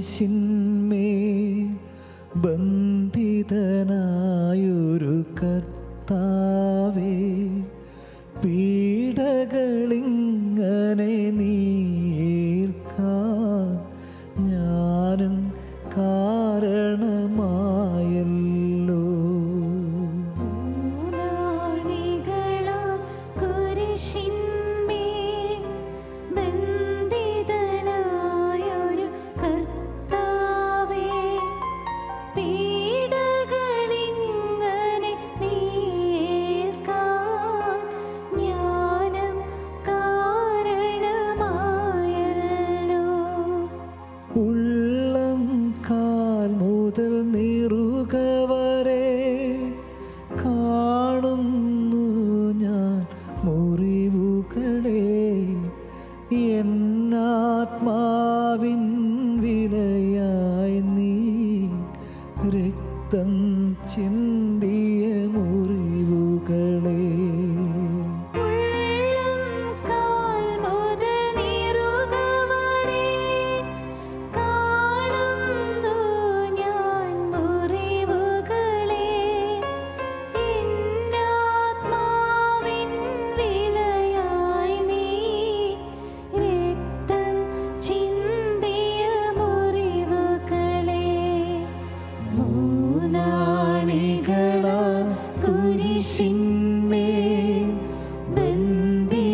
കുരിശിന്മേൽ ബന്ധിതനായൊരു കർത്താവേ, പീഡകളിങ്ങനെ നീർക്കാൻ ഞാനും കാരണമായല്ലോ. ഉള്ളം കാൽ മുതൽ നീറുകവരെ കാണുന്നു ഞാൻ മുറിവുകളെ. എന്നാത്മാവിൻ വിലയായി നീ രക്തം ചിന്തിയ മുറിവുകളെ. കുരിശിന്മേൽ ബന്ധിതനായൊരു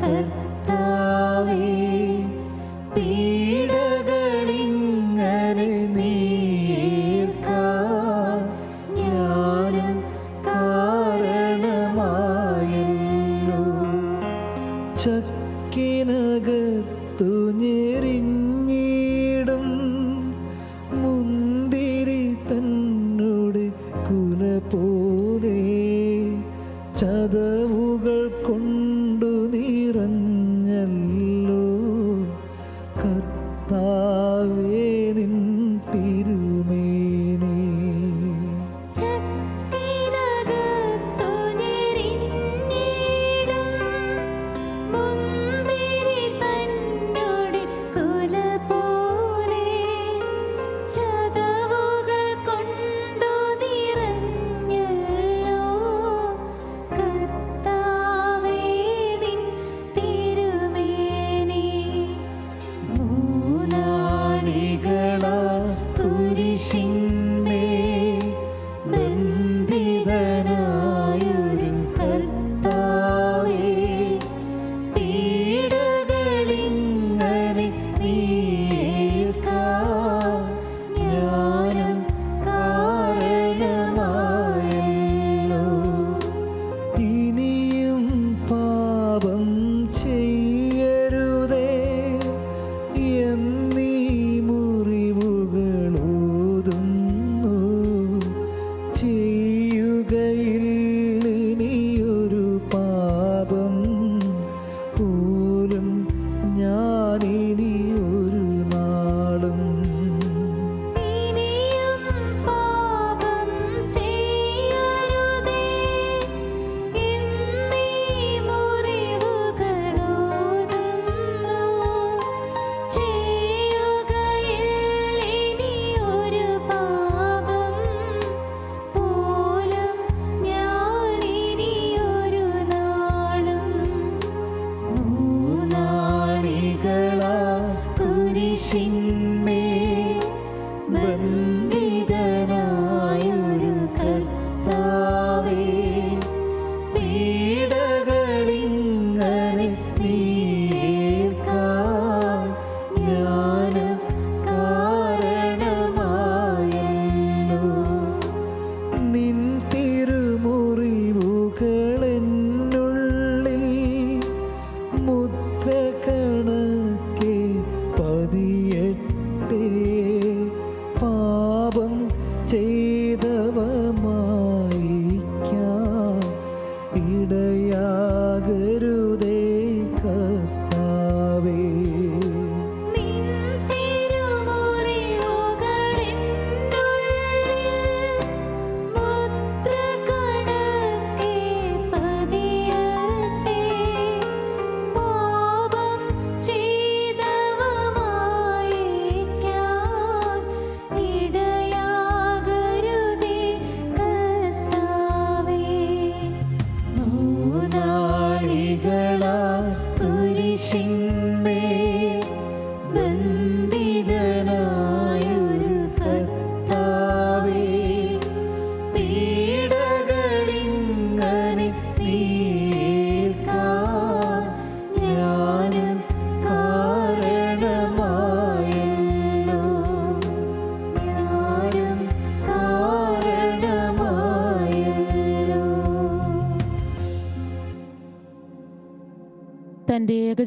കർത്താവേ, പീഡകളിങ്ങനെ നീർക്കാൻ ഞാനും കാരണമായല്ലോ. ചക്കിനകത്തു ഞെരിഞ്ഞിടും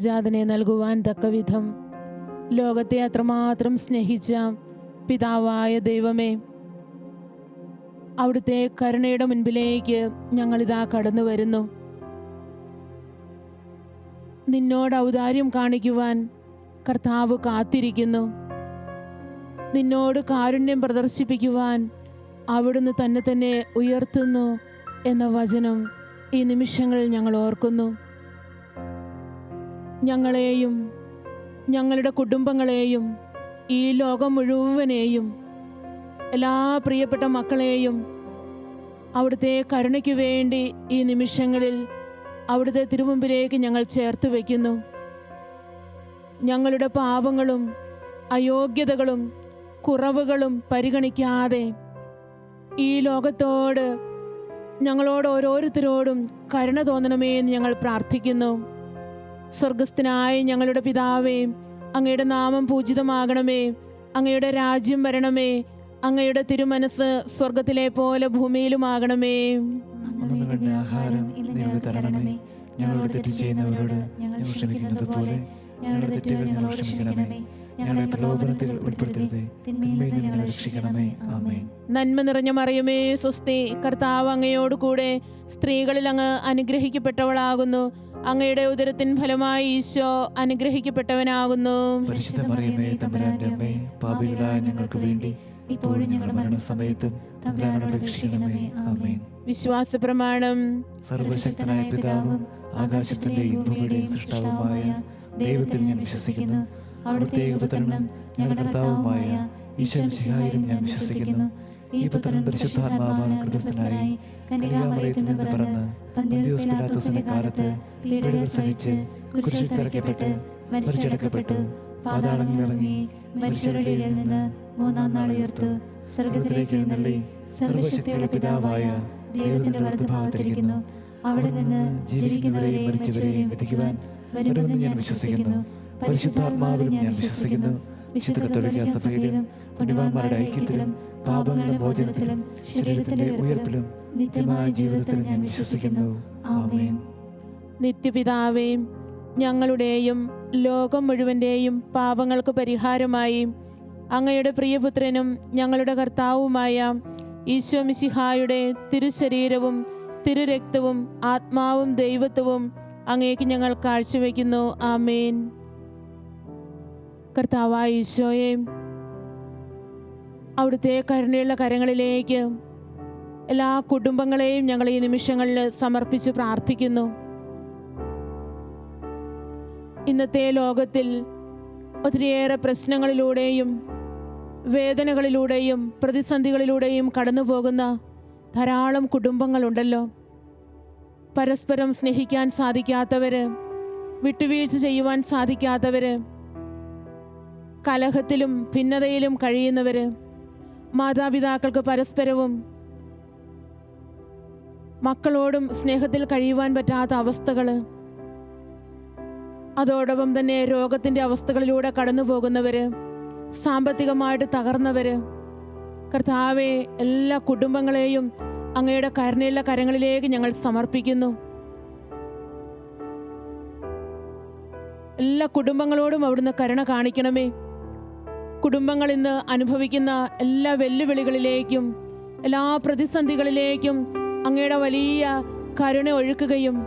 ഏകജാതനെ നൽകുവാൻ തക്കവിധം ലോകത്തെ അത്രമാത്രം സ്നേഹിച്ച പിതാവായ ദൈവമേ, അവിടുത്തെ കരുണയുടെ മുൻപിലേക്ക് ഞങ്ങളിതാ കടന്നു വരുന്നു. നിന്നോട് ഔദാര്യം കാണിക്കുവാൻ കർത്താവ് കാത്തിരിക്കുന്നു. നിന്നോട് കാരുണ്യം പ്രദർശിപ്പിക്കുവാൻ അവിടുന്ന് തന്നെ ഉയർത്തുന്നു എന്ന വചനം ഈ നിമിഷങ്ങളിൽ ഞങ്ങൾ ഓർക്കുന്നു. ഞങ്ങളെയും ഞങ്ങളുടെ കുടുംബങ്ങളെയും ഈ ലോകം മുഴുവനെയും എല്ലാ പ്രിയപ്പെട്ട മക്കളെയും അവിടുത്തെ കരുണയ്ക്ക് വേണ്ടി ഈ നിമിഷങ്ങളിൽ അവിടുത്തെ തിരുമുമ്പിലേക്ക് ഞങ്ങൾ ചേർത്ത് വയ്ക്കുന്നു. ഞങ്ങളുടെ പാപങ്ങളും അയോഗ്യതകളും കുറവുകളും പരിഗണിക്കാതെ ഈ ലോകത്തോട് ഞങ്ങളോട് ഓരോരുത്തരോടും കരുണ തോന്നണമേ എന്ന് ഞങ്ങൾ പ്രാർത്ഥിക്കുന്നു. സ്വർഗസ്ഥനായ ഞങ്ങളുടെ പിതാവേ, അങ്ങയുടെ നാമം പൂജിതമാകണമേ, അങ്ങയുടെ രാജ്യം വരണമേ, അങ്ങയുടെ തിരുമനസ് സ്വർഗത്തിലെ പോലെ ഭൂമിയിലുമാകണമേ. ആഹാരം ഞങ്ങൾക്ക് തരണമേ. ഞങ്ങളോട് തെറ്റ് ചെയ്യുന്നവരോട് ഞങ്ങൾ ക്ഷമിക്കുന്നത് പോലെ ഞങ്ങളുടെ തെറ്റുകൾ ഞങ്ങൾ ക്ഷമിക്കണമേ. ഞങ്ങളെ പ്രലോഭനത്തിൽ ഉൾപ്പെടുത്തരുതേ, തിന്മയിൽ നിന്ന് ഞങ്ങളെ രക്ഷിക്കണമേ. ആമേൻ. നന്മ നിറഞ്ഞ മറിയമേ, സ്വസ്തി, കർത്താവ് അങ്ങയോട് കൂടെ സ്ത്രീകളിൽ അങ്ങ് അനുഗ്രഹിക്കപ്പെട്ടവളാകുന്നു. അങ്ങയുടെ ഉദരത്തിൻ ഫലമായി ഈശോ അനുഗ്രഹിക്കപ്പെട്ടവനാകുന്നു. പരിശുദ്ധ മറിയമേ, തമ്പുരാന്റെ അമ്മേ, പാപികളായ ഞങ്ങൾക്ക് വേണ്ടി ഇപ്പോഴും ഞങ്ങളുടെ മരണസമയത്തും തമ്പുരാനോട് അപേക്ഷിക്കണമേ. ആമേൻ. വിശ്വാസ പ്രമാണം. സർവശക്തനായ പിതാവും ആകാശത്തിന്റെയും ഭൂമിയുടെയും സൃഷ്ടാവുമായ ദൈവത്തിൽ ഞാൻ വിശ്വസിക്കുന്നു. അവിടുത്തെ ഏകപുത്രനും ഞങ്ങളുടെ കർത്താവുമായ ഈശോ മിശിഹായിലും ഞാൻ വിശ്വസിക്കുന്നു. ഈ പുത്രൻ പരിശുദ്ധാത്മാവാൽ ഗർഭസ്ഥനായി കന്യകാമറിയത്തിൽ നിന്ന് പിറന്ന് പന്തിയോസ് പിലാത്തോസിന്റെ കാലത്ത് പീഡകൾ സഹിച്ച് കുരിശിൽ തറയ്ക്കപ്പെട്ട് മരിച്ചടക്കപ്പെട്ടു, പാതാളങ്ങളിൽ ഇറങ്ങി മരിച്ചവരുടെ ഇടയിൽ നിന്ന് മൂന്നാം നാൾ ഉയർത്തു, സ്വർഗത്തിലേക്ക് എഴുന്നള്ളി സർവശക്തിയുള്ള പിതാവായ ദൈവത്തിന്റെ വലതുഭാഗത്തിരിക്കുന്നു. അവിടെ നിന്ന് ജീവിക്കുന്നവരെയും മരിച്ചവരെയും വിധിക്കുവാൻ വരുമെന്ന് ഞാൻ വിശ്വസിക്കുന്നു. പരിശുദ്ധാത്മാവിലും ഞാൻ വിശ്വസിക്കുന്നു. വിശുദ്ധ കത്തോലിക്കാ സഭയിലും പുണ്യവാന്മാരുടെ ഐക്യത്തിലും പാപങ്ങളുടെ മോചനത്തിലും ശരീരത്തിന്റെ ഉയർപ്പിലും നിത്യമായ ജീവിതത്തിലും ഞാൻ വിശ്വസിക്കുന്നു. ആമേൻ. നിത്യപിതാവേ, ഞങ്ങളുടെയും ലോകം മുഴുവൻ്റെയും പാപങ്ങൾക്ക് പരിഹാരമായി അങ്ങയുടെ പ്രിയപുത്രനും ഞങ്ങളുടെ കർത്താവുമായ ഈശോ മിശിഹായുടെ തിരുശരീരവും തിരുരക്തവും ആത്മാവും ദൈവത്വവും അങ്ങേക്ക് ഞങ്ങൾ കാഴ്ചവെക്കുന്നു. ആമേൻ. കർത്താവായ ഈശോയെ, അവിടുത്തെ കരുണയുള്ള കരങ്ങളിലേക്ക് എല്ലാ കുടുംബങ്ങളെയും ഞങ്ങൾ ഈ നിമിഷങ്ങളിൽ സമർപ്പിച്ച് പ്രാർത്ഥിക്കുന്നു. ഇന്നത്തെ ലോകത്തിൽ ഒത്തിരിയേറെ പ്രശ്നങ്ങളിലൂടെയും വേദനകളിലൂടെയും പ്രതിസന്ധികളിലൂടെയും കടന്നു പോകുന്ന ധാരാളം കുടുംബങ്ങളുണ്ടല്ലോ. പരസ്പരം സ്നേഹിക്കാൻ സാധിക്കാത്തവര്, വിട്ടുവീഴ്ച ചെയ്യുവാൻ സാധിക്കാത്തവര്, കലഹത്തിലും ഭിന്നതയിലും കഴിയുന്നവര്, മാതാപിതാക്കൾക്ക് പരസ്പരവും മക്കളോടും സ്നേഹത്തിൽ കഴിയുവാൻ പറ്റാത്ത അവസ്ഥകൾ, അതോടൊപ്പം തന്നെ രോഗത്തിൻ്റെ അവസ്ഥകളിലൂടെ കടന്നു പോകുന്നവര്, സാമ്പത്തികമായിട്ട് തകർന്നവര്, കർത്താവെ, എല്ലാ കുടുംബങ്ങളെയും അങ്ങയുടെ കരുണയുള്ള കരങ്ങളിലേക്ക് ഞങ്ങൾ സമർപ്പിക്കുന്നു. എല്ലാ കുടുംബങ്ങളോടും അവിടുന്ന് കരുണ കാണിക്കണമേ. കുടുംബങ്ങൾ ഇന്ന് അനുഭവിക്കുന്ന എല്ലാ വെല്ലുവിളികളിലേക്കും എല്ലാ പ്രതിസന്ധികളിലേക്കും അങ്ങയുടെ വലിയ കരുണ ഒഴുക്കുകയും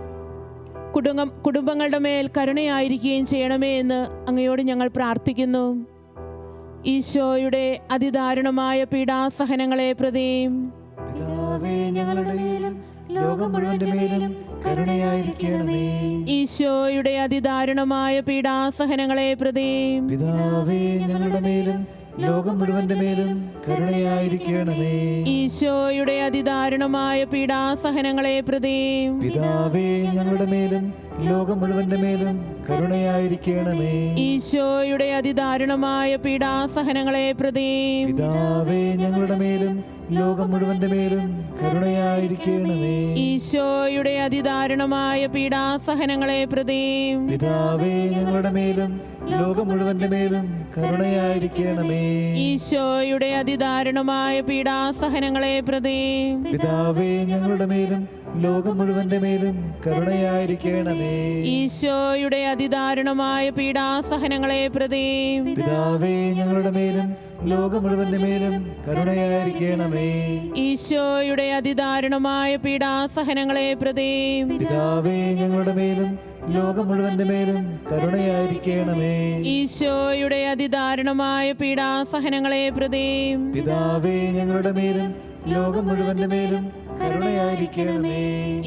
കുടുംബങ്ങളുടെ മേൽ കരുണയായിരിക്കുകയും ചെയ്യണമേ എന്ന് അങ്ങയോട് ഞങ്ങൾ പ്രാർത്ഥിക്കുന്നു. ഈശോയുടെ അതിദാരുണമായ പീഡാസഹനങ്ങളെ പ്രതിയും പിതാവേ, ഞങ്ങളുടെ മേലും ലോകം മുഴുവന്റെ മേലും കരുണയായിരിക്കണമേ. ഈശോയുടെ അതിദാരുണമായ പീഡാസഹനങ്ങളെ പ്രതിയും പിതാവേ, ഞങ്ങളുടെ മേലും ലോകം മുഴുവന്റെ മേലും കരുണയായിരിക്കണമേ. ഈശോയുടെ അതിദാരുണമായ പീഡാസഹനങ്ങളെ പ്രതിയും പിതാവേ, ഞങ്ങളുടെ മേലും ലോകം മുഴുവന്റെ മേലും കരുണയായിരിക്കണമേ. ഈശോയുടെ അതിദാരുണമായ പീഡാസഹനങ്ങളെ പ്രതിയും പിതാവേ, ഞങ്ങളുടെ മേലും ലോകം മുഴുവന്റെ മേലും കരുണയായിരിക്കണമേ. ഈശോയുടെ അതിദാരുണമായ പീഡാസഹനങ്ങളെ പ്രതിയും പിതാവേ, ഞങ്ങളുടെ മേലും ലോകം മുഴുവന്റെ മേലും കരുണയായിരിക്കണമേ. ഈശോയുടെ അതിദാരുണമായ പീഡാസഹനങ്ങളെ പ്രതിയും പിതാവേ, ഞങ്ങളുടെ മേലും ലോകം മുഴുവന്റെ മേലും കരുണയായിരിക്കണമേ. ഈശോയുടെ അതിദാരുണമായ പീഡാസഹനങ്ങളെ പ്രതി പിതാവേ, ഞങ്ങളുടെ മേലും ലോകം മുഴുവന്റെ മേലും കരുണയായിരിക്കണമേ. ഈശോയുടെ അതിദാരുണമായ പീഡാസഹനങ്ങളെ പ്രതി പിതാവേ, ഞങ്ങളുടെ മേലും ലോകം മുഴുവന്റെ മേലും കരുണയായിരിക്കണമേ. ഈശോയുടെ അതിദാരുണമായ പീഡാസഹനങ്ങളെ പ്രതി പിതാവേ, ഞങ്ങളുടെ മേലും ലോകം മുഴുവന്റെ മേലും കരുണയായിരിക്കണമേ.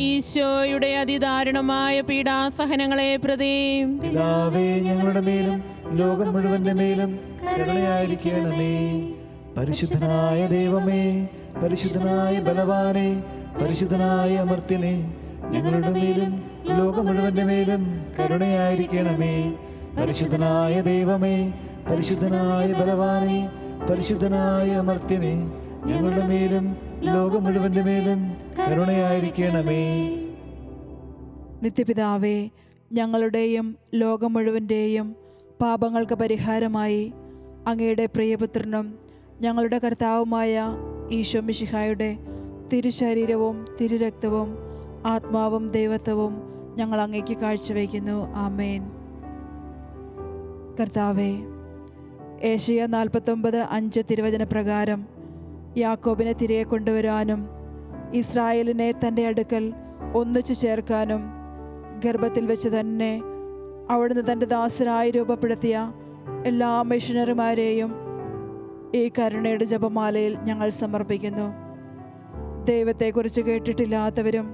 ഈശോയുടെ അതിദാരുണമായ പീഡാസഹനങ്ങളെ പ്രതി പിതാവേ, ഞങ്ങളുടെ മേലും ലോകം മുഴുവന്റെ മേലും കരുണയായിരിക്കണമേ. പരിശുദ്ധനായ ദൈവമേ, പരിശുദ്ധനായ ബലവാനെ, പരിശുദ്ധനായ അമർത്യനെ, ഞങ്ങളുടെ മേലും ലോകം മുഴുവന്റെ മേലും കരുണയായിരിക്കണമേ. പരിശുദ്ധനായ ദൈവമേ, പരിശുദ്ധനായ ബലവാനെ, പരിശുദ്ധനായ അമർത്യനെ, ഞങ്ങളുടെ മേലും ലോകം മുഴുവന്റെ മേലും കരുണയായിരിക്കണമേ. നിത്യപിതാവേ, ഞങ്ങളുടെയും ലോകം മുഴുവൻ്റെയും പാപങ്ങൾക്ക് പരിഹാരമായി അങ്ങയുടെ പ്രിയപുത്രനും ഞങ്ങളുടെ കർത്താവുമായ ഈശോ മിശിഹായുടെ തിരുശരീരവും തിരുരക്തവും ആത്മാവും ദൈവത്വവും ഞങ്ങൾ അങ്ങേക്ക് കാഴ്ചവെക്കുന്നു. ആമേൻ. കർത്താവേ, ഏശയ്യാ 49:5 തിരുവചന പ്രകാരം യാക്കോബിനെ തിരികെ കൊണ്ടുവരാനും ഇസ്രായേലിനെ തൻ്റെ അടുക്കൽ ഒന്നിച്ചു ചേർക്കാനും ഗർഭത്തിൽ വെച്ച് തന്നെ അവിടുന്ന് തൻ്റെ ദാസരായി രൂപപ്പെടുത്തിയ എല്ലാ മിഷണറിമാരെയും ഈ കരുണയുടെ ജപമാലയിൽ ഞങ്ങൾ സമർപ്പിക്കുന്നു. ദൈവത്തെക്കുറിച്ച് കേട്ടിട്ടില്ലാത്തവരും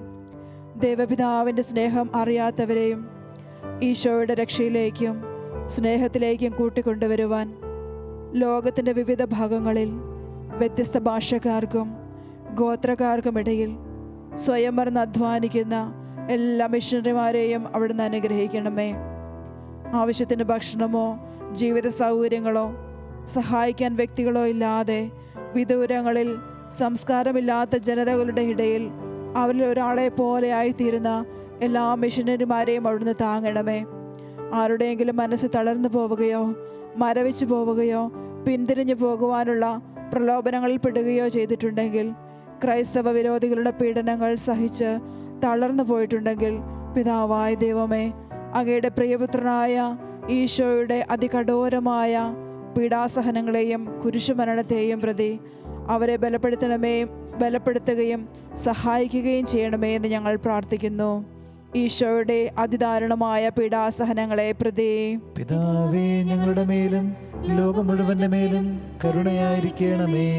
ദൈവപിതാവിൻ്റെ സ്നേഹം അറിയാത്തവരെയും ഈശോയുടെ രക്ഷയിലേക്കും സ്നേഹത്തിലേക്കും കൂട്ടിക്കൊണ്ടുവരുവാൻ ലോകത്തിൻ്റെ വിവിധ ഭാഗങ്ങളിൽ വ്യത്യസ്ത ഭാഷക്കാർക്കും ഗോത്രക്കാർക്കുമിടയിൽ സ്വയം മറന്ന് അധ്വാനിക്കുന്ന എല്ലാ മിഷണറിമാരെയും അവിടുന്ന് അനുഗ്രഹിക്കണമേ. ആവശ്യത്തിന് ഭക്ഷണമോ ജീവിത സൗകര്യങ്ങളോ സഹായിക്കാൻ വ്യക്തികളോ ഇല്ലാതെ വിദൂരങ്ങളിൽ സംസ്കാരമില്ലാത്ത ജനതകളുടെ ഇടയിൽ അവരിൽ ഒരാളെ പോലെ ആയിത്തീരുന്ന എല്ലാ മിഷനറിമാരെയും അവിടുന്ന് താങ്ങണമേ. ആരുടെയെങ്കിലും മനസ്സ് തളർന്നു പോവുകയോ മരവിച്ചു പോവുകയോ പിന്തിരിഞ്ഞു പോകുവാനുള്ള പ്രലോഭനങ്ങളിൽ പെടുകയോ ചെയ്തിട്ടുണ്ടെങ്കിൽ, ക്രൈസ്തവ വിരോധികളുടെ പീഡനങ്ങൾ സഹിച്ച് തളർന്നു പോയിട്ടുണ്ടെങ്കിൽ, പിതാവായ ദൈവമേ, അങ്ങയുടെ പ്രിയപുത്രനായ ഈശോയുടെ അതികഠോരമായ പീഡാസഹനങ്ങളെയും കുരിശുമരണത്തെയും പ്രതി അവരെ ബലപ്പെടുത്തുകയും സഹായിക്കുകയും ചെയ്യണമേ എന്ന് ഞങ്ങൾ പ്രാർത്ഥിക്കുന്നു. ഈശോയുടെ അതിദാരുണമായ പീഡാസഹനങ്ങളെ പ്രതി പിതാവേ, ഞങ്ങളുടെ മേലും ലോകം മുഴുവന്റെ മേലും കരുണയായിരിക്കണമേ.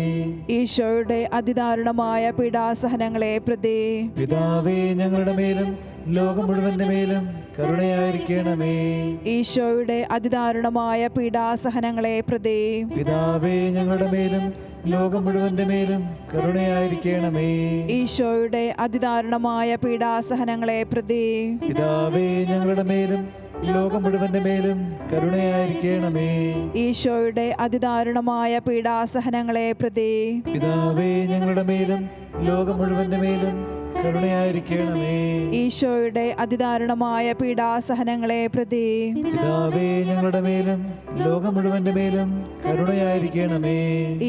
ഈശോയുടെ അതിദാരുണമായ പീഡാസഹനങ്ങളെ പ്രതി പിതാവേ, ഞങ്ങളുടെ മേലും ലോകം മുഴുവന്റെ മേലും കരുണയായിരിക്കണമേ. ഈശോയുടെ അതിദാരുണമായ പീഡാസഹനങ്ങളെ പ്രതി പിതാവേ, ഞങ്ങളുടെ മേലും ലോകം മുഴുവന്റെ മേലും കരുണയായിരിക്കണമേ. ഈശോയുടെ അതിദാരുണമായ പീഡാസഹനങ്ങളെ പ്രതി പിതാവേ, ഞങ്ങളുടെ മേലും ലോകം മുഴുവന്റെ മേലും കരുണയായിരിക്കണമേ. ഈശോയുടെ അതിദാരുണമായ പീഡാസഹനങ്ങളെ പ്രതി പിതാവേ, ഞങ്ങളുടെ മേലും ലോകം മുഴുവന്റെ മേലും കരുണയായിരിക്കണമേ. ഈശോയുടെ അതിദാരുണമായ പീഡാസഹനങ്ങളെ പ്രതി പിതാവേ, ഞങ്ങളുടെ മേലും ലോകം മുഴുവന്റെ മേലും കരുണയായിരിക്കണമേ.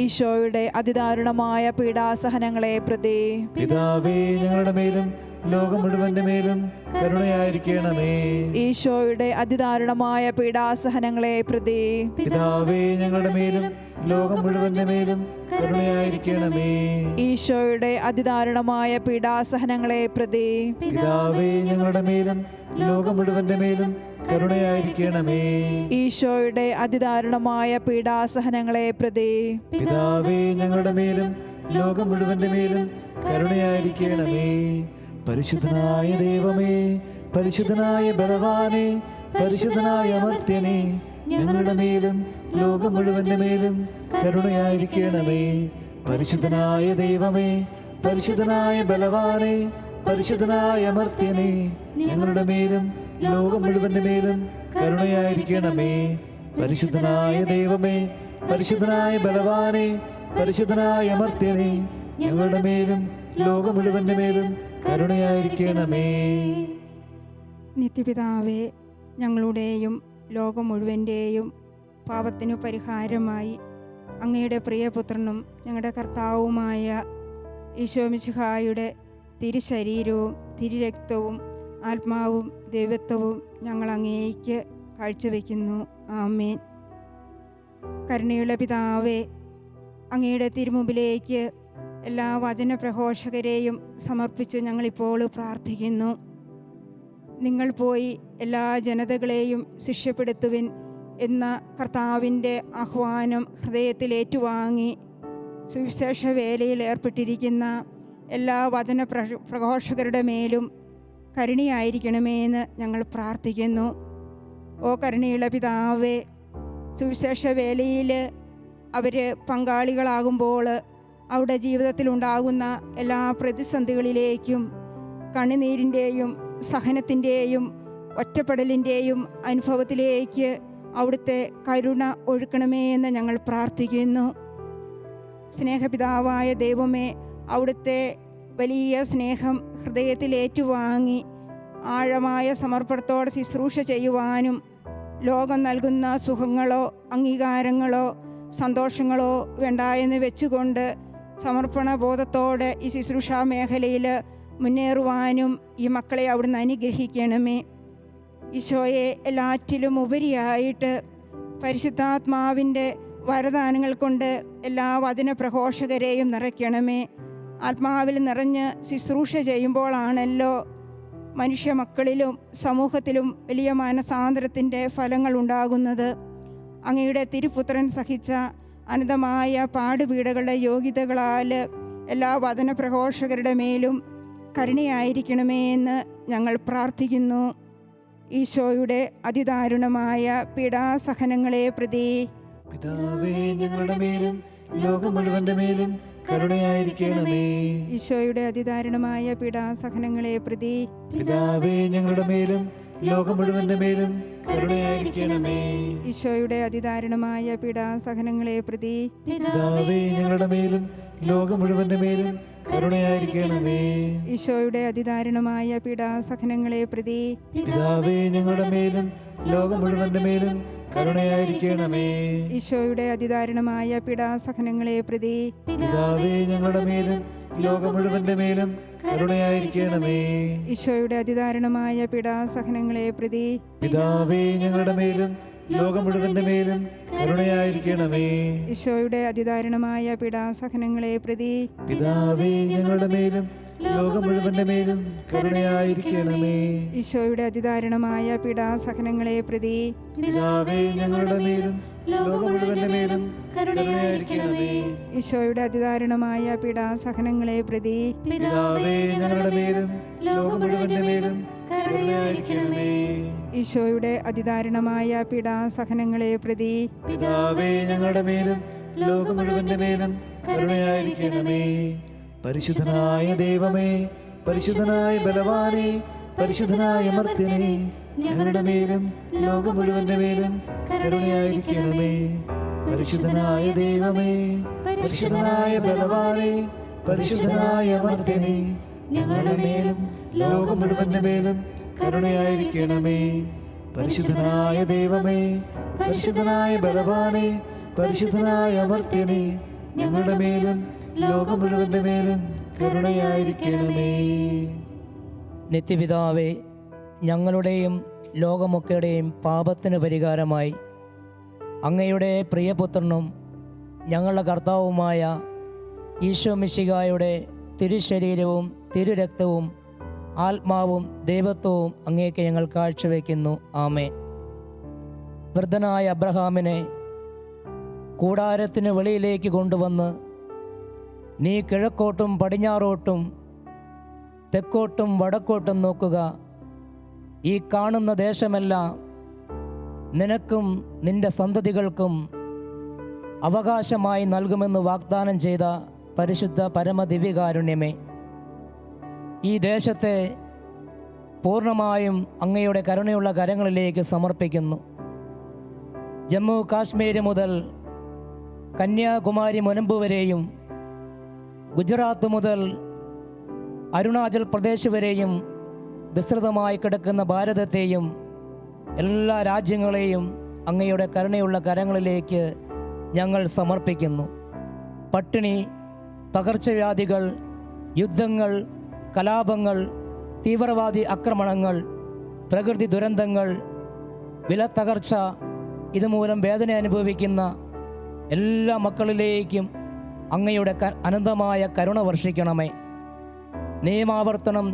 ഈശോയുടെ അതിദാരുണമായ പീഡാസഹനങ്ങളെ പ്രതി പിതാവേ, ഞങ്ങളുടെ മേലും ലോകം മുഴുവന്റെ മേലും കരുണയായിരിക്കണമേ. ഈശോയുടെ അതിദാരുണമായ പീഡാസഹനങ്ങളെ പ്രതി പിതാവേ, ഞങ്ങളുടെ മേലും ലോകം മുഴുവന്റെ മേലും കരുണയായിരിക്കണമേ. ഈശോയുടെ അതിദാരുണമായ പീഡാസഹനങ്ങളെ പ്രതി പിതാവേ, ഞങ്ങളുടെ മേലും ലോകം മുഴുവന്റെ മേലും കരുണയായിരിക്കണമേ. ഈശോയുടെ അതിദാരുണമായ പീഡാസഹനങ്ങളെ പ്രതി പിതാവേ, ഞങ്ങളുടെ മേലും ലോകം മുഴുവന്റെ മേലും കരുണയായിരിക്കണമേ. പരിശുദ്ധനായ ദൈവമേ, പരിശുദ്ധനായ ബലവാനെ, പരിശുദ്ധനായ അമർത്യനെ, ഞങ്ങളുടെ മേലും ലോകം മുഴുവന്റെ മേലും കരുണയായിരിക്കണമേ. പരിശുദ്ധനായ ദൈവമേ, പരിശുദ്ധനായ ബലവാനെ, പരിശുദ്ധനായ അമർത്യനെ, ഞങ്ങളുടെ മേലും ലോകം മുഴുവന്റെ മേലും കരുണയായിരിക്കണമേ. പരിശുദ്ധനായ ദൈവമേ, പരിശുദ്ധനായ ബലവാനെ, പരിശുദ്ധനായ അമർത്യനെ, ഞങ്ങളുടെ മേലും ലോകം മുഴുവന്റെ മേലും കരുണയായിരിക്കണമേ. നിത്യപിതാവേ, ഞങ്ങളുടെയും ലോകം മുഴുവൻ്റെയും പാപത്തിനു പരിഹാരമായി അങ്ങയുടെ പ്രിയപുത്രനും ഞങ്ങളുടെ കർത്താവുമായ ഈശോ മിശിഹായുടെ തിരുശരീരവും തിരുരക്തവും ആത്മാവും ദൈവത്വവും ഞങ്ങൾ അങ്ങേക്ക് കാഴ്ചവെക്കുന്നു. ആമേൻ. കരുണയുള്ള പിതാവേ, അങ്ങയുടെ തിരുമുമ്പിലേക്ക് എല്ലാ വചനപ്രഘോഷകരെയും സമർപ്പിച്ച് ഞങ്ങളിപ്പോൾ പ്രാർത്ഥിക്കുന്നു. നിങ്ങൾ പോയി എല്ലാ ജനതകളെയും ശിഷ്യപ്പെടുത്തുവിൻ എന്ന കർത്താവിൻ്റെ ആഹ്വാനം ഹൃദയത്തിൽ ഏറ്റുവാങ്ങി സുവിശേഷ വേലയിൽ ഏർപ്പെട്ടിരിക്കുന്ന എല്ലാ വചന പ്രഘോഷകരുടെ മേലും കരുണയായിരിക്കണമേ എന്ന് ഞങ്ങൾ പ്രാർത്ഥിക്കുന്നു. ഓ കരുണയുള്ള പിതാവേ, സുവിശേഷ വേലയിൽ അവർ പങ്കാളികളാകുമ്പോൾ അവരുടെ ജീവിതത്തിലുണ്ടാകുന്ന എല്ലാ പ്രതിസന്ധികളിലേക്കും കണ്ണുനീരിൻ്റെയും സഹനത്തിൻ്റെയും ഒറ്റപ്പെടലിൻ്റെയും അനുഭവത്തിലേക്ക് അവിടുത്തെ കരുണ ഒഴുക്കണമേ എന്ന് ഞങ്ങൾ പ്രാർത്ഥിക്കുന്നു. സ്നേഹപിതാവായ ദൈവമേ, അവിടുത്തെ വലിയ സ്നേഹം ഹൃദയത്തിൽ ഏറ്റുവാങ്ങി ആഴമായ സമർപ്പണത്തോടെ ശുശ്രൂഷ ചെയ്യുവാനും ലോകം നൽകുന്ന സുഖങ്ങളോ അംഗീകാരങ്ങളോ സന്തോഷങ്ങളോ വേണ്ട എന്ന് വെച്ചുകൊണ്ട് സമർപ്പണ ബോധത്തോടെ ഈ ശുശ്രൂഷാ മേഖലയിൽ മുന്നേറുവാനും ഈ മക്കളെ അവിടുന്ന് അനുഗ്രഹിക്കണമേ. ഈശോയെ, എല്ലാറ്റിലും ഉപരിയായിട്ട് പരിശുദ്ധാത്മാവിൻ്റെ വരദാനങ്ങൾ കൊണ്ട് എല്ലാ വചന പ്രഘോഷകരെയും നിറയ്ക്കണമേ. ആത്മാവിൽ നിറഞ്ഞ് ശുശ്രൂഷ ചെയ്യുമ്പോഴാണല്ലോ മനുഷ്യ മക്കളിലും സമൂഹത്തിലും വലിയ മാനസാന്തരത്തിൻ്റെ ഫലങ്ങൾ ഉണ്ടാകുന്നത്. അങ്ങയുടെ തിരുപുത്രൻ സഹിച്ച അനന്തമായ പാടുപീടകളുടെ യോഗ്യതകളാൽ എല്ലാ വചന പ്രഘോഷകരുടെ മേലും കരുണയായിരിക്കണമേ എന്ന് ഞങ്ങൾ പ്രാർത്ഥിക്കുന്നു. ഈശോയുടെ അതിദാരുണമായ പീഡാസഹനങ്ങളെ പ്രതി പിതാവേ, ഞങ്ങളുടെ മേലും ലോകം മുഴുവന്റെ മേലും കരുണയായിരിക്കണമേ. ഈശോയുടെ അതിദാരുണമായ പീഡാസഹനങ്ങളെ പ്രതി പിതാവേ, ഞങ്ങളുടെ മേലും ലോകം മുഴുവന്റെ മേലും കരുണയായിരിക്കണമേ. ഈശോയുടെ അതിദാരുണമായ പീഡാസഹനങ്ങളെ പ്രതി പിതാവേ, ഞങ്ങളുടെ മേലും ലോകം മുഴുവന്റെ മേലും കരുണയായിരിക്കണമേ. ഈശോയുടെ അതിദാരുണമായ പീഡാസഹനങ്ങളെ പ്രതി പിതാവേ, ഞങ്ങളുടെ മേലും ലോകം മുഴുവന്റെ മേലും കരുണയായിരിക്കണമേ. ഈശോയുടെ അതിദാരുണമായ പീഡാസഹനങ്ങളെ പ്രതി പിതാവേ, ഞങ്ങളുടെ മേലും ലോകം മുഴുവന്റെ മേലും കരുണയായിരിക്കണമേ. ഈശോയുടെ അതിദാരുണമായ പീഡാസഹനങ്ങളെ പ്രതി പിതാവേ, ഞങ്ങളുടെ മേലും ലോകം മുഴുവന്റെ മേലും കരുണയായിരിക്കണമേ. ഈശോയുടെ അതിദാരുണമായ പീഡാസഹനങ്ങളെ പ്രതി പിതാവേ, ഞങ്ങളുടെ മേലും ലോകം മുഴുവന്റെ മേലും കരുണയായിരിക്കണമേ. ഈശോയുടെ അതിദാരുണമായ പീഡാസഹനങ്ങളെ പ്രതി പിതാവേ, ഞങ്ങളുടെ മേലും ലോകം മുഴുവന്റെ മേലും കരുണയായിരിക്കണമേ. ഈശോയുടെ അതിദാരുണമായ പീഡാസഹനങ്ങളെ പ്രതി പിതാവേ, ഞങ്ങളുടെ മേലും ലോകം മുഴുവന്റെ മേലും കരുണയായിരിക്കണമേ. ഈശോയുടെ അതിദാരുണമായ പീഡാസഹനങ്ങളെ പ്രതി പിതാവേ, ഞങ്ങളുടെ മേലും ലോകം മുഴുവന്റെ മേലും കരുണയായിരിക്കണമേ. പരിശുദ്ധനായ ദൈവമേ, പരിശുദ്ധനായ ബലവാനേ, പരിശുദ്ധനായ അമർത്യനേ, ഞങ്ങളുടെ മേലും ലോകം മുഴുവന്റെ മേലും കരുണയായിരിക്കണമേ. പരിശുദ്ധനായ ദൈവമേ, പരിശുദ്ധനായ ബലവാനേ, പരിശുദ്ധനായ അമർത്യനേ, ഞങ്ങളുടെ മേലും ലോകം മുഴുവന്റെ മേലും കരുണയായിരിക്കണമേ. പരിശുദ്ധനായ ദൈവമേ, പരിശുദ്ധനായ ബലവാനേ, പരിശുദ്ധനായ അമർത്യനേ, ഞങ്ങളുടെ മേലും ലോകം മുഴുവന്റെ മേലും കരുണയായിരിക്കണമേ. നിത്യപിതാവേ, ഞങ്ങളുടെയും ലോകമൊക്കെയുടെയും പാപത്തിന് പരിഹാരമായി അങ്ങയുടെ പ്രിയപുത്രനും ഞങ്ങളുടെ കർത്താവുമായ ഈശോ മിശിഹായുടെ തിരുശരീരവും തിരുരക്തവും ആത്മാവും ദൈവത്വവും അങ്ങേക്ക് ഞങ്ങൾ കാഴ്ചവെക്കുന്നു. ആമേൻ. വൃദ്ധനായ അബ്രഹാമിനെ കൂടാരത്തിന് വെളിയിലേക്ക് കൊണ്ടുവന്ന് നീ കിഴക്കോട്ടും പടിഞ്ഞാറോട്ടും തെക്കോട്ടും വടക്കോട്ടും നോക്കുക, ഈ കാണുന്ന ദേശമെല്ലാം നിനക്കും നിന്റെ സന്തതികൾക്കും അവകാശമായി നൽകുമെന്ന് വാഗ്ദാനം ചെയ്ത പരിശുദ്ധ പരമദിവ്യകാരുണ്യമേ, ഈ ദേശത്തെ പൂർണ്ണമായും അങ്ങയുടെ കരുണയുള്ള കരങ്ങളിലേക്ക് സമർപ്പിക്കുന്നു. ജമ്മു കാശ്മീർ മുതൽ കന്യാകുമാരി മുനമ്പ് വരെയും ഗുജറാത്ത് മുതൽ അരുണാചൽ പ്രദേശ് വരെയും വിസ്തൃതമായി കിടക്കുന്ന ഭാരതത്തെയും എല്ലാ രാജ്യങ്ങളെയും അങ്ങയുടെ കരുണയുള്ള കരങ്ങളിലേക്ക് ഞങ്ങൾ സമർപ്പിക്കുന്നു. പട്ടിണി, പകർച്ചവ്യാധികൾ, യുദ്ധങ്ങൾ, കലാപങ്ങൾ, തീവ്രവാദി ആക്രമണങ്ങൾ, പ്രകൃതി ദുരന്തങ്ങൾ, വിലത്തകർച്ച, ഇതുമൂലം വേദന അനുഭവിക്കുന്ന എല്ലാ മക്കളിലേക്കും അങ്ങയുടെ അനന്തമായ കരുണ വർഷിക്കണമേ. നിയമാവർത്തനം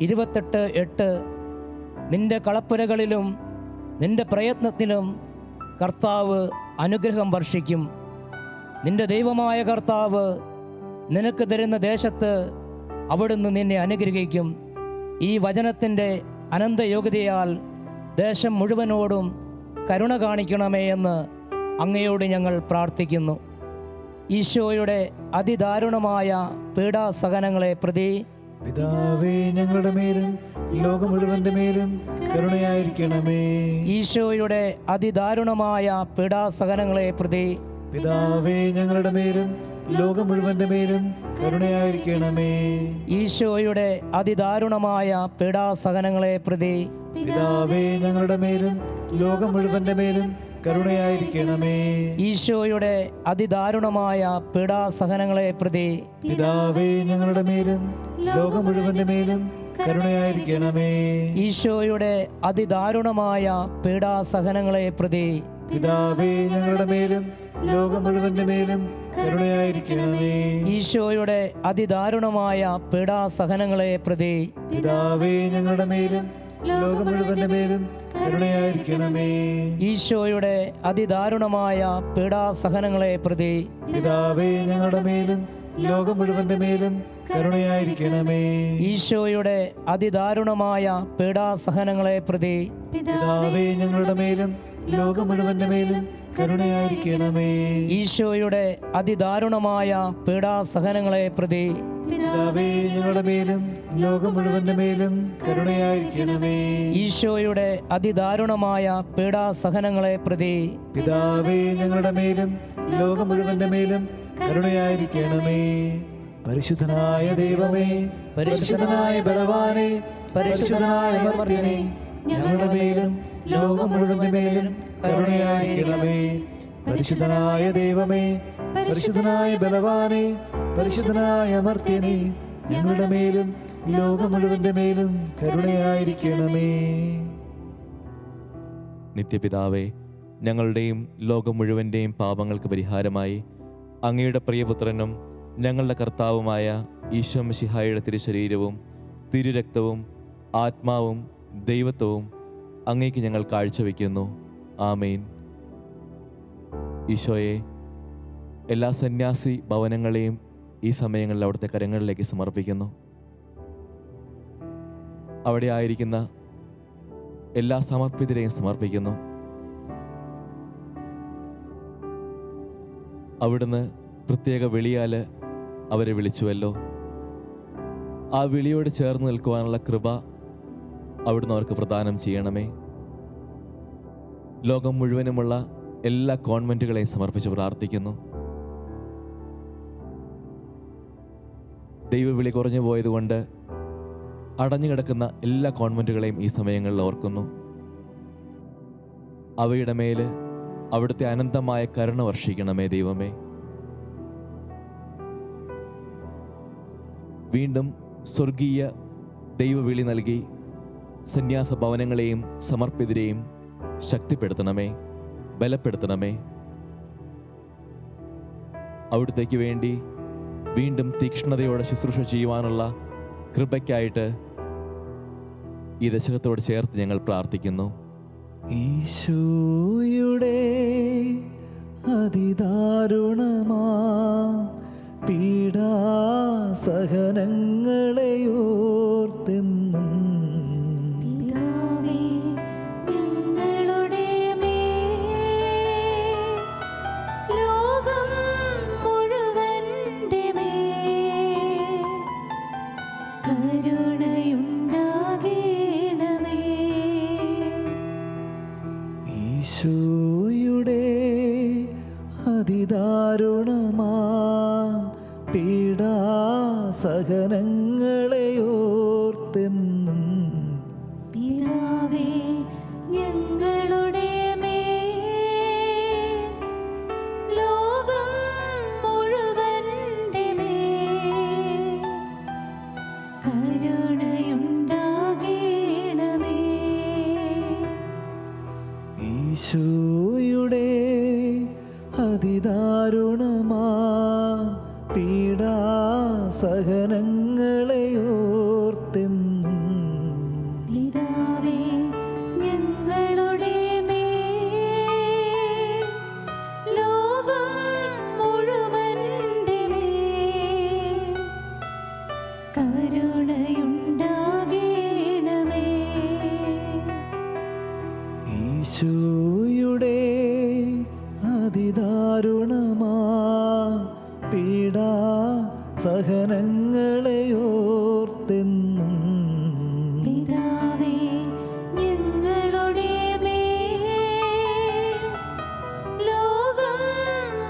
28:8 നിന്റെ കളപ്പുരകളിലും നിന്റെ പ്രയത്നത്തിലും കർത്താവ് അനുഗ്രഹം വർഷിക്കും. നിന്റെ ദൈവമായ കർത്താവ് നിനക്ക് തരുന്ന ദേശത്ത് അവിടുന്ന് നിന്നെ അനുഗ്രഹിക്കും. ഈ വചനത്തിൻ്റെ അനന്തയോഗ്യതയാൽ ദേശം മുഴുവനോടും കരുണ കാണിക്കണമേ എന്ന് അങ്ങയോട് ഞങ്ങൾ പ്രാർത്ഥിക്കുന്നു. ഈശോയുടെ അതിദാരുണമായ പീഡാസഹനങ്ങളെ പ്രതി പിതാവേ, ഞങ്ങളുടെ മേലും ലോകം മുഴുവന്റെ മേലും കരുണയായിരിക്കണമേ. ഈശോയുടെ അതിദാരുണമായ പീഡാസഹനങ്ങളെ പ്രതി പിതാവേ, ഞങ്ങളുടെ മേലും ലോകം മുഴുവന്റെ മേലും കരുണയായിരിക്കണമേ. ഈശോയുടെ അതിദാരുണമായ പീഡാസഹനങ്ങളെ പ്രതി പിതാവേ, ഞങ്ങളുടെ മേലും ലോകം മുഴുവന്റെ മേലും കരുണയായിരിക്കണമേ. ഈശോയുടെ അതിദാരുണമായ പീഡാസഹനങ്ങളെ പ്രതി പിതാവേ, ഞങ്ങളുടെ മേലും ലോകം മുഴുവന്റെ മേലും കരുണയായിരിക്കണമേ. ഈശോയുടെ അതിദാരുണമായ പീഡാസഹനങ്ങളെ പ്രതി പിതാവേ, ഞങ്ങളുടെ മേലും ലോകം മുഴുവന്റെ മേലും കരുണയായിരിക്കണമേ. ഈശോയുടെ അതിദാരുണമായ പീഡാസഹനങ്ങളെ പ്രതി പിതാവേ, ഞങ്ങളുടെ മേലും ലോകം മുഴുവന്റെ മേലും കരുണയായിരിക്കണമേ. ഈശോയുടെ അതിദാരുണമായ പീഡാസഹനങ്ങളെ പ്രതി പിതാവേ, ഞങ്ങളുടെ മേലും ലോകം മുഴുവന്റെ മേലും കരുണയായിരിക്കണമേ. ഈശോയുടെ അതിദാരുണമായ പീഡാസഹനങ്ങളെ പ്രതി പിതാവേ, ഞങ്ങളുടെ മേലും ലോകം മുഴുവന്റെ മേലും കരുണയായിരിക്കണമേ. ഈശോയുടെ അതിദാരുണമായ പീഡാസഹനങ്ങളെ പ്രതി പിതാവേ, ഞങ്ങളുടെ മേലും ലോകം മുഴുവന്റെ മേലും കരുണയായിരിക്കണമേ. ഈശോയുടെ അതിദാരുണമായ പീഡാസഹനങ്ങളെ പ്രതി പിതാവേ, ഞങ്ങളുടെ മേലും ലോകം മുഴുവന്റെ മേലും കരുണയായിരിക്കണമേ. പരിശുദ്ധനായ ദൈവമേ, പരിശുദ്ധനായ ബലവാനേ, പരിശുദ്ധനായ അമർത്യനേ, ഞങ്ങളുടെ മേലും ലോകം മുഴുവന്റെ മേലും കരുണയായിരിക്കണമേ. പരിശുദ്ധനായ ദൈവമേ, പരിശുദ്ധനായ ബലവാനേ, പരിശുദ്ധനായ അമർത്യനേ, ഞങ്ങളുടെ മേലും ലോകം മുഴുവന്റെ മേലും കരുണയായിരിക്കണമേ. നിത്യപിതാവേ, ഞങ്ങളുടെയും ലോകം മുഴുവൻ്റെയും പാപങ്ങൾക്ക് പരിഹാരമായി അങ്ങയുടെ പ്രിയപുത്രനും ഞങ്ങളുടെ കർത്താവുമായ ഈശോ മിശിഹായുടെ തിരുശരീരവും തിരുരക്തവും ആത്മാവും ദൈവത്വവും അങ്ങേക്ക് ഞങ്ങൾ കാഴ്ചവെക്കുന്നു. ആമേൻ. ഈശോയെ, എല്ലാ സന്യാസി ഭവനങ്ങളെയും ഈ സമയങ്ങളിൽ അവിടുത്തെ കരങ്ങളിലേക്ക് സമർപ്പിക്കുന്നു. അവിടെ ആയിരിക്കുന്ന എല്ലാ സമർപ്പിതരെയും സമർപ്പിക്കുന്നു. അവിടുന്ന് പ്രത്യേക വിളിയാൽ അവരെ വിളിച്ചുവല്ലോ. ആ വിളിയോട് ചേർന്ന് നിൽക്കുവാനുള്ള കൃപ അവിടുന്ന് അവർക്ക് പ്രദാനം ചെയ്യണമേ. ലോകം മുഴുവനുമുള്ള എല്ലാ കോൺവെന്റുകളെയും സമർപ്പിച്ച് പ്രാർത്ഥിക്കുന്നു. ദൈവവിളി കുറഞ്ഞു പോയതുകൊണ്ട് അടഞ്ഞുകിടക്കുന്ന എല്ലാ കോൺവെന്റുകളെയും ഈ സമയങ്ങളിൽ ഓർക്കുന്നു. അവയുടെ മേൽ അവിടുത്തെ അനന്തമായ കരുണ വർഷിക്കണമേ ദൈവമേ. വീണ്ടും സ്വർഗീയ ദൈവവിളി നൽകി സന്യാസ ഭവനങ്ങളെയും സമർപ്പിതരെയും ശക്തിപ്പെടുത്തണമേ, ബലപ്പെടുത്തണമേ. അവിടുത്തേക്ക് വേണ്ടി വീണ്ടും തീക്ഷ്ണതയോടെ ശുശ്രൂഷ ചെയ്യുവാനുള്ള കൃപയ്ക്കായിട്ട് ഈ ദശകത്തോട് ചേർത്ത് ഞങ്ങൾ പ്രാർത്ഥിക്കുന്നു. ഈശോയുടെ അതിദാരുണമാ പീഡാസഹനങ്ങളെ ഓർത്തെന്നും പിതാവേ, ഞങ്ങളുടെ മേൽ ലോകം മുഴുവന്റെ മേൽ കരുണയുണ്ടാകണമേ. ഈശോയുടെ അതിദാരുണമാ പീഡാസഹനങ്ങളെ ഓർത്തെന്നും പിതാവേ, ഞങ്ങളുടെ മേൽ ലോകം മുഴുവന്റെ മേൽ സഹനങ്ങളെ ഓർത്തെന്നും പിതാവേ ഞങ്ങളുടെ മേൽ ലോകം മുഴുവന്റെ മേൽ കരുണയുണ്ടാകേണമേ. ഈശോയുടെ അതിദാരുണമാ പീഡാ സഹനങ്ങളെ ഓർത്തെന്നും പിതാവേ ഞങ്ങളുടെ മേൽ ലോകം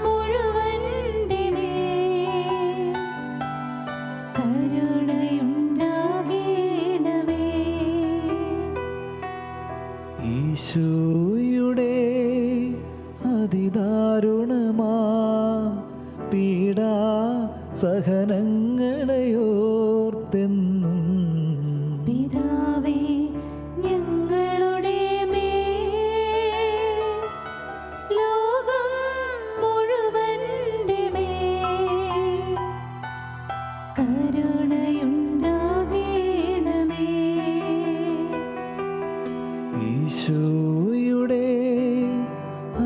മുഴുവന്റെ മേൽ കരുണയുണ്ടാകേണമേ. ഈശോയുടെ അതിദാരുണമാ പീഡാ സഹനങ്ങളെ ഓർത്തെന്നും പിതാവേ ഞങ്ങളുടെ മേൽ ലോകം മുഴുവന്റെ മേൽ കരുണയുണ്ടാകേണമേ. ഈശോയുടെ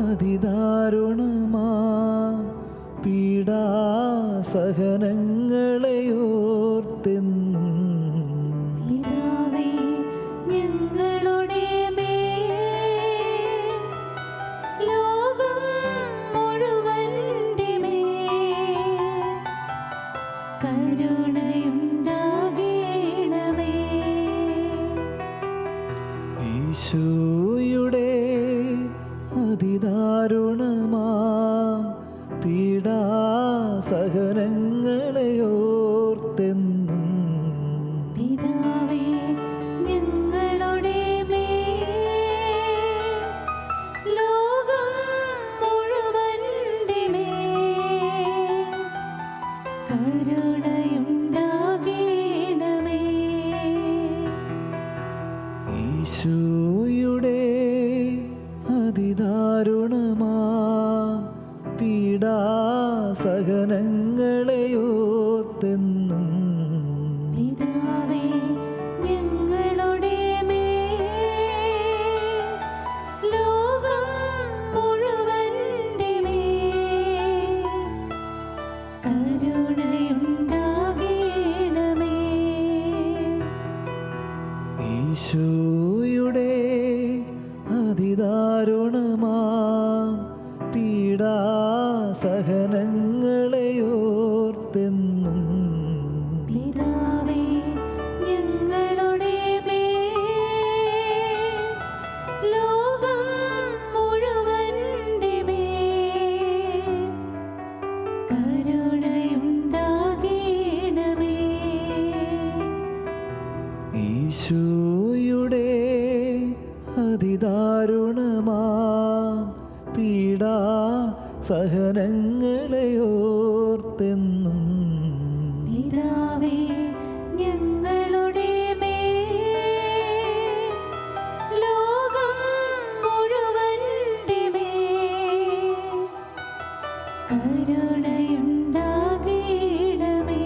അതിദാരുണമാ പീഡാ സഹനങ്ങളെ ഓർത്തെന്നും പിതാവേ ഞങ്ങളുടെ മേൽ ലോകം മുഴുവന്റെ മേൽ കരുണയുണ്ടാകേണമേ. ഈശോയുടെ അതിദാരുണമാ പീഡാ സഹനങ്ങളെ ഓർത്തെന്നും പിതാവേ ഞങ്ങളുടെ മേൽ ലോകം മുഴുവന്റെ മേൽ കരുണയുണ്ടാകേണമേ. ഈശോയുടെ അതിദാരുണമാ പീഡാ സഹനങ്ങളെ ഓർത്തെന്നും പിതാവേ ഞങ്ങളുടെ മേൽ ലോകം മുഴുവന്റെ മേൽ കരുണയുണ്ടാകേണമേ. ഈശോയുടെ അതിദാരുണമാ പീഡാ സഹനങ്ങളെ ഓർത്തെന്നും പിതാവേ ഞങ്ങളുടെ മേൽ ലോകം മുഴുവന്റെ മേൽ കരുണയുണ്ടാകേണമേ. ഈശോയുടെ അതിദാരുണമാ പീഡാ സഹനങ്ങളെ ഓർത്തെന്നും പിതാവേ ഞങ്ങളുടെ മേൽ ലോകം മുഴുവന്റെ മേൽ കരുണയുണ്ടാകേണമേ.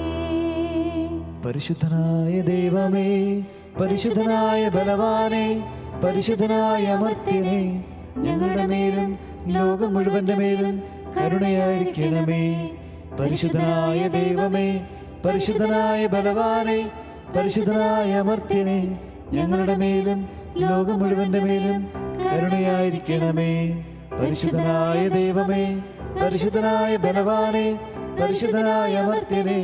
പരിശുദ്ധനായ ദൈവമേ, പരിശുദ്ധനായ ബലവാനെ, പരിശുദ്ധനായ അമർത്യനെ, ഞങ്ങളുടെ മേലും ലോകം മുഴുവന്റെ മേലും കരുണയായിരിക്കണമേ. പരിശുദ്ധനായ ദൈവമേ, പരിശുദ്ധനായ ബലവാനെ, പരിശുദ്ധനായ അമർത്യനെ, ഞങ്ങളുടെ മേലും ലോകം മുഴുവന്റെ മേലും കരുണയായിരിക്കണമേ. പരിശുദ്ധനായ ദൈവമേ, പരിശുദ്ധനായ ബലവാനെ, പരിശുദ്ധനായ അമർത്യനെ,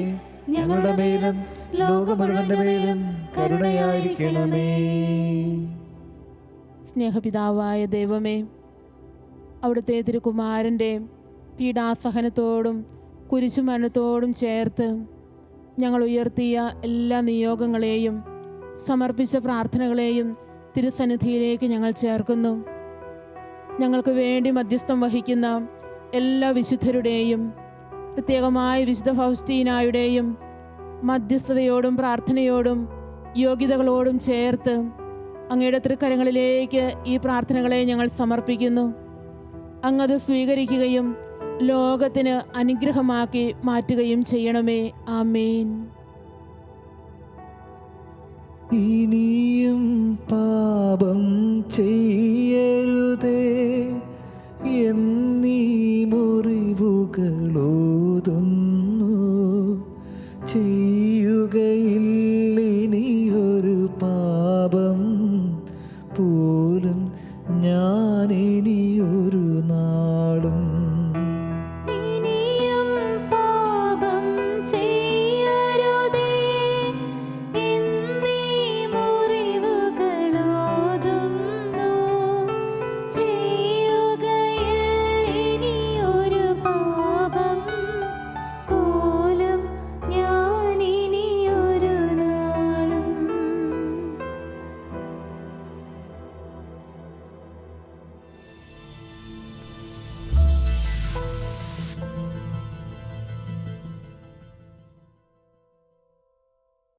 ഞങ്ങളുടെ മേലും ലോകം മുഴുവന്റെ മേലും കരുണയായിരിക്കണമേ. സ്നേഹപിതാവായ ദൈവമേ, അവിടുത്തെ തിരുകുമാരൻ്റെ പീഡാസഹനത്തോടും കുരിശുമരണത്തോടും ചേർത്ത് ഞങ്ങൾ ഉയർത്തിയ എല്ലാ നിയോഗങ്ങളെയും സമർപ്പിച്ച പ്രാർത്ഥനകളെയും തിരുസന്നിധിയിലേക്ക് ഞങ്ങൾ ചേർക്കുന്നു. ഞങ്ങൾക്ക് വേണ്ടി മധ്യസ്ഥം വഹിക്കുന്ന എല്ലാ വിശുദ്ധരുടെയും പ്രത്യേകമായ വിശുദ്ധ ഫൗസ്റ്റീനായുടെയും മധ്യസ്ഥതയോടും പ്രാർത്ഥനയോടും യോഗ്യതകളോടും ചേർത്ത് അങ്ങയുടെ തൃക്കരങ്ങളിലേക്ക് ഈ പ്രാർത്ഥനകളെ ഞങ്ങൾ സമർപ്പിക്കുന്നു. അങ്ങത് സ്വീകരിക്കുകയും ലോകത്തിന് അനുഗ്രഹമാക്കി മാറ്റുകയും ചെയ്യണമേ. ആമേൻ. ഇനിയും പാപം ചെയ്യരുതേ എന്നീ മുറിവുകളോതുന്നു ചെയ്യ